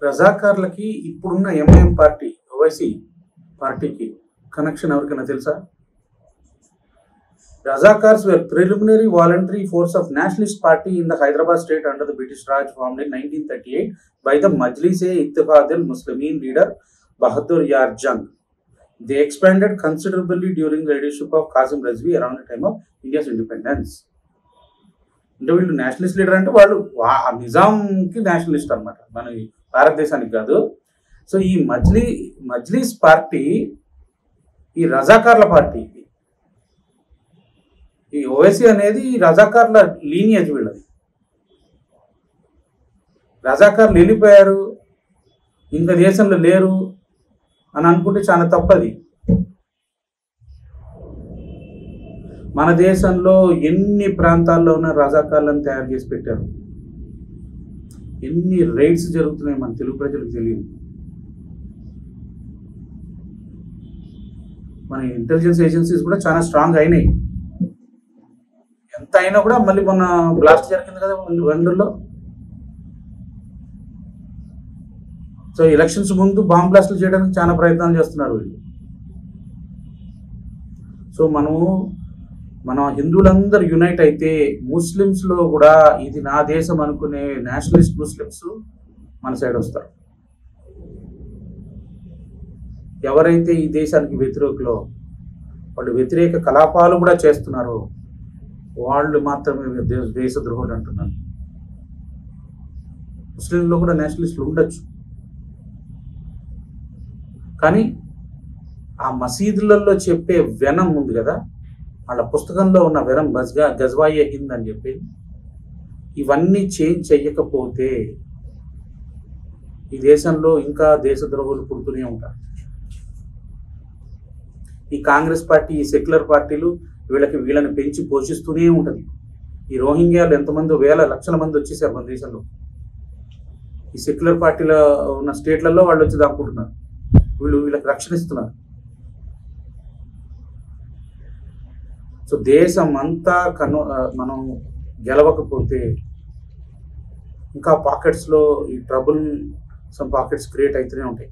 రజాకార్లకి ఇప్పుడున్న MIM party Owaisi పార్టీకి connection ఎవరికైనా తెలుసా? Razakars were preliminary voluntary force of nationalist party in the Hyderabad state under the British Raj, formed in 1938 by the Majlis-e-Ittihad al-Muslimin leader Bahadur Yar Jang. They expanded considerably during the leadership of Qasim Rizvi around the time of India's independence. అంటే వీళ్ళు Nationalist leader అంటే వాళ్ళు నిజాంకి Nationalist అనమాట, మన భారతదేశానికి కాదు. So ఈ Majlis party ఈ రజాకార్ల పార్టీ, ఈ ఓవైసీ అనేది రజాకార్ల లీనియేజ్ వీళ్ళది. రజాకార్లు వెళ్ళిపోయారు, ఇంకా దేశంలో లేరు అని అనుకుంటే చాలా తప్పది. మన దేశంలో ఎన్ని ప్రాంతాల్లో ఉన్న రజాకార్లను తయారు చేసి పెట్టారు, ఎన్ని రైడ్స్ జరుగుతున్నాయి మన తెలుగు ప్రజలకు తెలియదు. మన ఇంటెలిజెన్స్ ఏజెన్సీస్ కూడా చాలా స్ట్రాంగ్ అయినాయి. ఎంత అయినా కూడా మళ్ళీ మొన్న బ్లాస్ట్ జరిగింది కదా బెంగళూరులో. సో ఎలక్షన్స్ ముందు బాంబ్ బ్లాస్ట్లు చేయడానికి చాలా ప్రయత్నాలు చేస్తున్నారు వీళ్ళు. సో మన హిందువులందరూ యునైట్ అయితే ముస్లిమ్స్లో కూడా ఇది నా దేశం అనుకునే నేషనలిస్ట్ ముస్లిమ్స్ మన సైడ్ వస్తారు. ఎవరైతే ఈ దేశానికి వ్యతిరేకులో వాళ్ళు వ్యతిరేక కలాపాలు కూడా చేస్తున్నారో వాళ్ళు మాత్రమే దేశద్రోహులు అంటున్నారు. ముస్లింలో కూడా నేషనలిస్టులు ఉండొచ్చు, కానీ ఆ మసీదులలో చెప్పే వెనం ఉంది కదా, వాళ్ళ పుస్తకంలో ఉన్న వెనం గజ్వాయే హింద్ అని చెప్పి, ఇవన్నీ చేంజ్ చెయ్యకపోతే ఈ దేశంలో ఇంకా దేశద్రోహులు పుడుతూనే ఉంటారు. ఈ కాంగ్రెస్ పార్టీ, ఈ సెక్యులర్ పార్టీలు వీళ్ళని పెంచి పోషిస్తూనే ఉంటుంది. ఈ రోహింగ్యాలు ఎంతమంది వేల లక్షల మంది వచ్చేసారు మన దేశంలో. ఈ సెక్యులర్ పార్టీలో ఉన్న స్టేట్లలో వాళ్ళు వచ్చి దాక్కుంటున్నారు, వీళ్ళకి రక్షణ ఇస్తున్నారు. సో దేశం అంతా మనం గెలవకపోతే ఇంకా పాకెట్స్లో ఈ ట్రబుల్ సమ్ పాకెట్స్ క్రియేట్ అవుతూనే ఉంటాయి.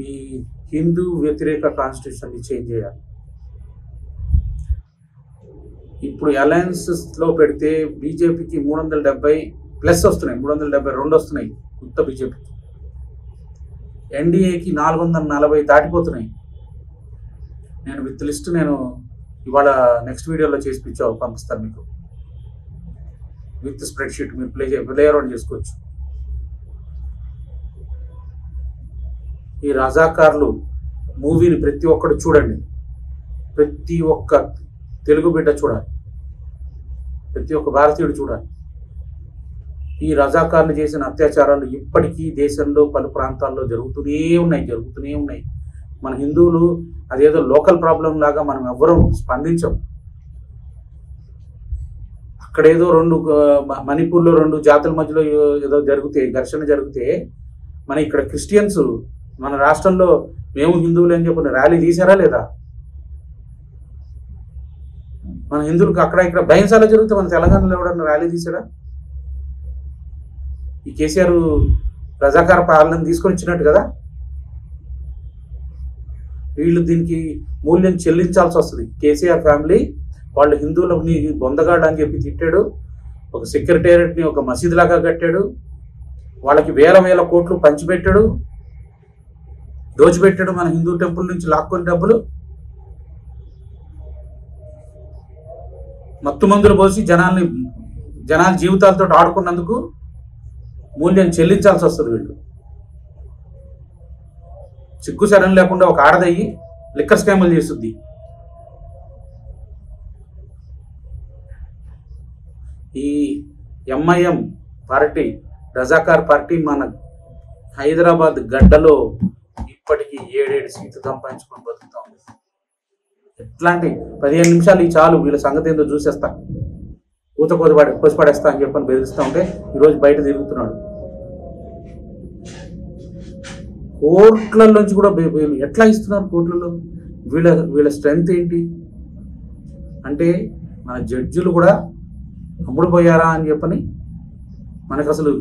ఈ హిందూ వ్యతిరేక కాన్స్టిట్యూషన్ చేంజ్ చేయాలి. ఇప్పుడు అలయన్సెస్లో పెడితే బీజేపీకి 370+ వస్తున్నాయి, 372 వస్తున్నాయి కొత్త బీజేపీకి. ఎన్డీఏకి 440 దాటిపోతున్నాయి. నేను విత్ లిస్ట్ నేను ఇవాళ నెక్స్ట్ వీడియోలో చేసి పంపిస్తాను మీకు, విత్ స్ప్రెడ్షీట్. మీరు ప్లే అరౌండ్ చేసుకోవచ్చు. ఈ రజాకార్లు మూవీని ప్రతి ఒక్కడు చూడండి, ప్రతి ఒక్క తెలుగు బిడ్డ చూడాలి, ప్రతి ఒక్క భారతీయుడు చూడాలి. ఈ రజాకార్లు చేసిన అత్యాచారాలు ఇప్పటికీ దేశంలో పలు ప్రాంతాల్లో జరుగుతూనే ఉన్నాయి. మన హిందువులు అదేదో లోకల్ ప్రాబ్లం లాగా మనం ఎవ్వరూ స్పందించం. అక్కడేదో మణిపూర్లో 2 జాతుల మధ్యలో ఏదో ఘర్షణ జరిగితే మన ఇక్కడ క్రిస్టియన్స్ మన రాష్ట్రంలో మేము హిందువులు అని చెప్పిన ర్యాలీ తీసారా లేదా? మన హిందువులకు అక్కడ ఇక్కడ భయంసాల జరిగితే మన తెలంగాణలో ఎవడన్నా ర్యాలీ తీసాడా? ఈ కేసీఆర్ రజాకార పాలన తీసుకొని వచ్చినట్టు కదా. వీళ్ళు దీనికి మూల్యం చెల్లించాల్సి వస్తుంది. కేసీఆర్ ఫ్యామిలీ వాళ్ళు హిందువులని బొందగాడు అని చెప్పి తిట్టాడు, ఒక సెక్రటేరియట్ని ఒక మసీదు లాగా కట్టాడు, వాళ్ళకి వేల కోట్లు పంచిపెట్టాడు, దోచిపెట్టాడు. మన హిందూ టెంపుల్ నుంచి లాక్కొని డబ్బులు మత్తు మందులు పోసి జనాల జీవితాలతో ఆడుకున్నందుకు మూల్యం చెల్లించాల్సి వస్తుంది. వీళ్ళు సిగ్గు శరణం లేకుండా ఒక ఆడదయ్యి లిక్కర్ స్కాములు చేస్తుంది. ఈ ఎంఐఎం పార్టీ, రజాకార్ పార్టీ మన హైదరాబాద్ గడ్డలో ఇప్పటికీ 7 సీట్లు సంపాదించుకొని బతుకుతా ఉంది. ఎట్లాంటి 15 నిమిషాలు ఈ చాలు, వీళ్ళ సంగతి ఏందో చూసేస్తా, కోసిపడేస్తా అని చెప్పని బెదిరిస్తూ ఉంటే ఈరోజు బయట తిరుగుతున్నాడు. కోర్టులలోంచి కూడా ఎట్లా ఇస్తున్నారు కోర్టులలో? వీళ్ళ స్ట్రెంగ్త్ ఏంటి అంటే మన జడ్జిలు కూడా అమ్ముడుపోయారా అని చెప్పని మనకు అసలు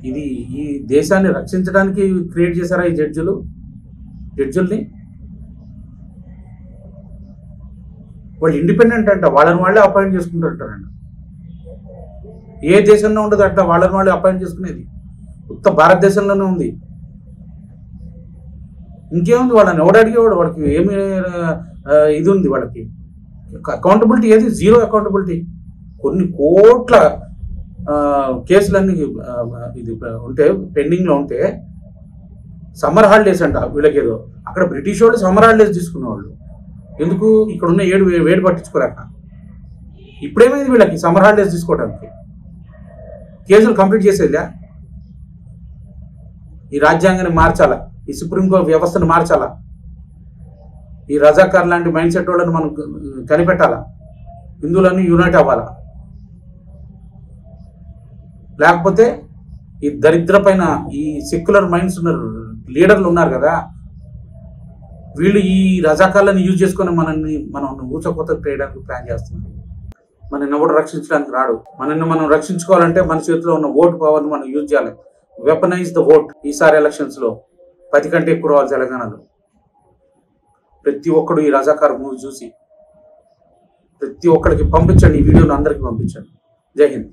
ఇది ఈ దేశాన్ని రక్షించడానికి క్రియేట్ చేశారా ఈ జడ్జుల్ని? వాళ్ళు ఇండిపెండెంట్ అంట, వాళ్ళని వాళ్ళే అపాయింట్ చేసుకుంటారంట. ఏ దేశంలో ఉండదు అట్లా వాళ్ళని వాళ్ళే అపాయింట్ చేసుకునేది, ఉత్త భారతదేశంలోనే ఉంది. ఇంకేముంది, వాళ్ళని ఎవడు అడిగేవాడు? వాళ్ళకి ఏమి ఇది ఉంది? వాళ్ళకి అకౌంటబిలిటీ ఏది? Zero accountability. కొన్ని కోట్ల కేసులన్నీ ఇది ఉంటే పెండింగ్లో ఉంటే సమ్మర్ హాలిడేస్ అంట వీళ్ళకి. ఏదో అక్కడ బ్రిటిష్ వాళ్ళు సమ్మర్ హాలిడేస్ తీసుకునేవాళ్ళు. ఎందుకు? ఇక్కడ ఉన్న వేడి పట్టించుకోలేక. ఇప్పుడేమైంది వీళ్ళకి సమ్మర్ హాలిడేస్ తీసుకోవడానికి? కేసులు కంప్లీట్ చేసేదిలే. ఈ రాజ్యాంగాన్ని మార్చాలా, ఈ సుప్రీంకోర్టు వ్యవస్థను మార్చాలా, ఈ రజాకార్ లాంటి మైండ్ సెట్ వాళ్ళని మనం కనిపెట్టాలా, హిందువులన్నీ యూనైట్ అవ్వాలా. లేకపోతే ఈ దరిద్ర పైన ఈ సెక్యులర్ మైండ్స్ ఉన్న లీడర్లు ఉన్నారు కదా, వీళ్ళు ఈ రజాకార్లను యూజ్ చేసుకొని మనం ఊచకోత చేయడానికి ప్లాన్ చేస్తున్నారు. మనల్ని ఎవరు రక్షించడానికి రాడు. మనల్ని మనం రక్షించుకోవాలంటే మన చేతిలో ఉన్న ఓటు పవర్ని మనం యూజ్ చేయాలి. Weaponise the vote. ఈసారి ఎలక్షన్స్లో 10 కంటే ఎక్కువ రావాలి తెలంగాణలో. ప్రతి ఒక్కడు ఈ రజాకార్ మూవీ చూసి ప్రతి ఒక్కడికి పంపించండి, ఈ వీడియోను అందరికీ పంపించండి. జై హింద్.